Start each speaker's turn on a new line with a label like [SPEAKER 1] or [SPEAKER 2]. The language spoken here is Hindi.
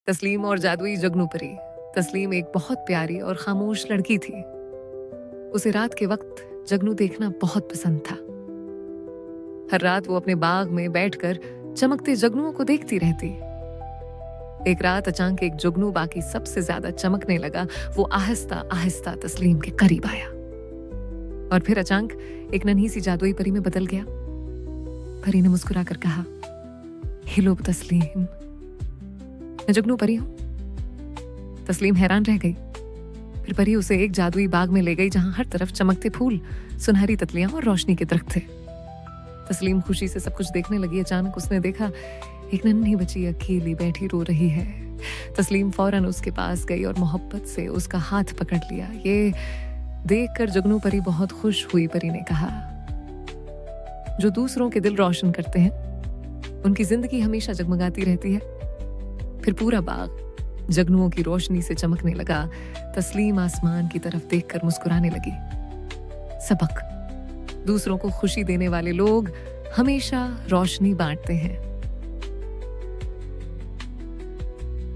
[SPEAKER 1] तस्लीम और जादुई जगनू परी। तस्लीम एक बहुत प्यारी और खामोश लड़की थी। उसे रात के वक्त जगनू देखना बहुत पसंद था। हर रात वो अपने बाग में बैठकर चमकते जगनुओं को देखती रहती। एक रात अचानक एक जुगनू बाकी सबसे ज्यादा चमकने लगा। वो आहिस्ता आहिस्ता तस्लीम के करीब आया और फिर अचानक एक नन्ही सी जादुई परी में बदल गया। परी ने मुस्कुराकर कहा, हेलो तस्लीम, मैं जुगनू परी हूं। तस्लीम हैरान रह गई। फिर परी उसे एक जादुई बाग में ले गई जहां हर तरफ चमकते फूल, सुनहरी तितलियां और रोशनी के दरख्त थे। तस्लीम खुशी से सब कुछ देखने लगी। अचानक उसने देखा एक नन्ही बच्ची अकेली बैठी रो रही है। तस्लीम फौरन उसके पास गई और मोहब्बत से उसका हाथ पकड़ लिया। ये देखकर जुगनू परी बहुत खुश हुई। परी ने कहा, जो दूसरों के दिल रोशन करते हैं उनकी जिंदगी हमेशा जगमगाती रहती है। फिर पूरा बाग जगनुओं की रोशनी से चमकने लगा। तस्लीम आसमान की तरफ देखकर मुस्कुराने लगी। सबक, दूसरों को खुशी देने वाले लोग हमेशा रोशनी बांटते हैं।